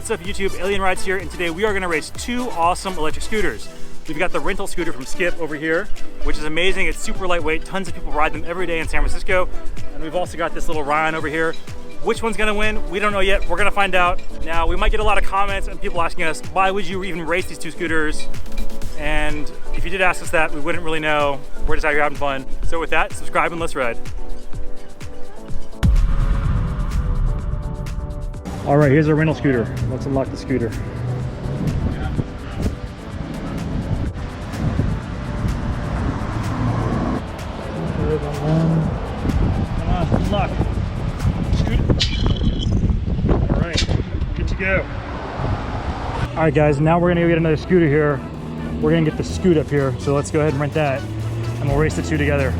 What's up YouTube, Alien Rides here, and today we are going to race two awesome electric scooters. We've got the rental scooter from Skip over here, which is amazing. It's super lightweight, tons of people ride them every day in San Francisco. And we've also got this little Rion over here. Which one's gonna win? We don't know yet, we're gonna find out. Now, we might get a lot of comments and people asking us, why would you even race these two scooters? And if you did ask us that, we wouldn't really know. We're just out here having fun. So with that, subscribe and let's ride. All right, here's our rental scooter. Let's unlock the scooter. Come on, unlock. Scooter. All right, good to go. All right, guys, now we're gonna go get another scooter here. We're gonna get the Scoot up here, so let's go ahead and rent that, and we'll race the two together.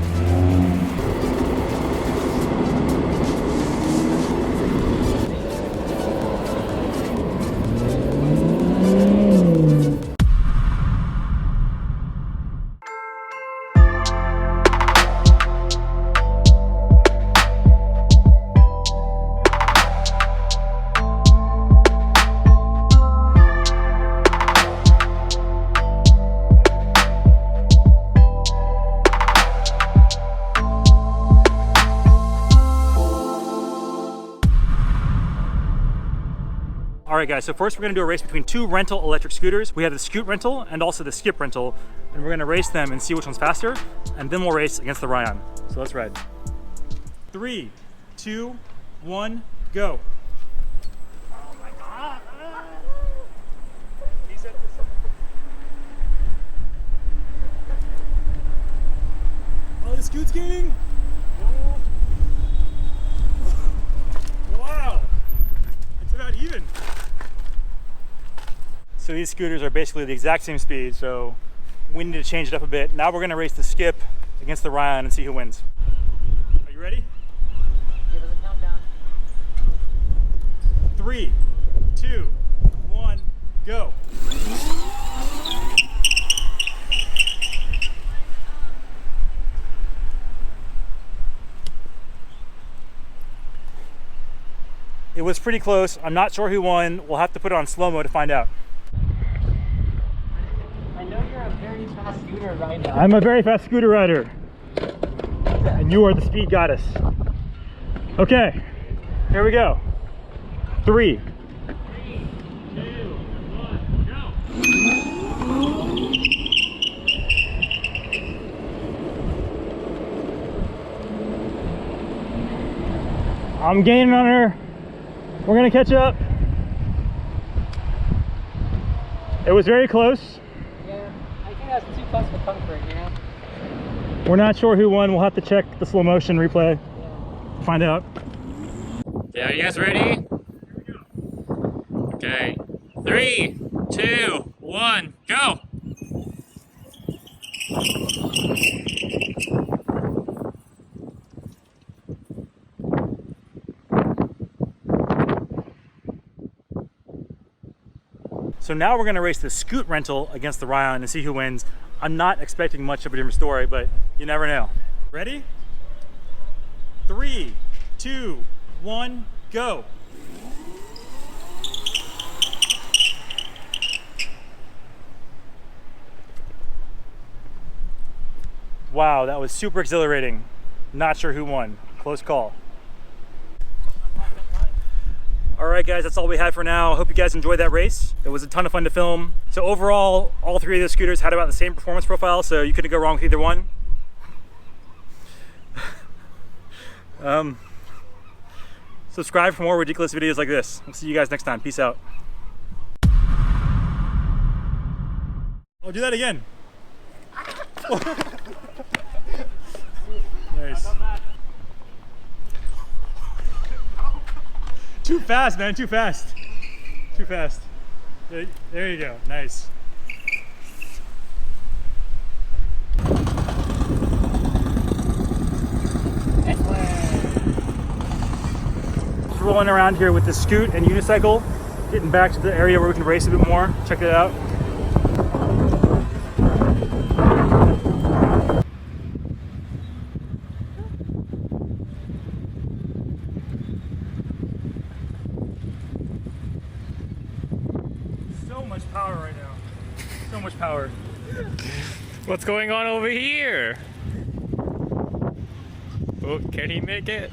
All right guys, so first we're gonna do a race between two rental electric scooters. We have the Scoot rental and also the Skip rental, and we're gonna race them and see which one's faster, and then we'll race against the Rion. So let's ride. 3, 2, 1, go. Oh my God. He's at this. Oh, the Scoot's gaining. Wow, it's about even. So these scooters are basically the exact same speed, so we need to change it up a bit. Now we're gonna race the Skip against the Rion and see who wins. Are you ready? Give us a countdown. 3, 2, 1, go. It was pretty close. I'm not sure who won. We'll have to put it on slow-mo to find out. I know you're a very fast scooter rider. I'm a very fast scooter rider. And you are the speed goddess. Okay, here we go. 3, 2, 1, go. I'm gaining on her. We're gonna catch up. It was very close. Yeah, I think that's too close for comfort, you know? We're not sure who won. We'll have to check the slow motion replay to find out. Yeah, are you guys ready? Here we go. Okay. 3, 2, 1, go! So now we're gonna race the Scoot rental against the Rion and see who wins. I'm not expecting much of a different story, but you never know. Ready? 3, 2, 1, go. Wow, that was super exhilarating. Not sure who won. Close call. All right guys, that's all we had for now. Hope you guys enjoyed that race. It was a ton of fun to film. So overall, all three of the scooters had about the same performance profile, so you couldn't go wrong with either one. Subscribe for more ridiculous videos like this. We'll see you guys next time. Peace out. Oh, do that again. Nice. Too fast, man, too fast. Too fast. There you go, nice. Rolling around here with the Scoot and unicycle, getting back to the area where we can race a bit more. Check it out. power right now. So much power. What's going on over here? Oh, can he make it?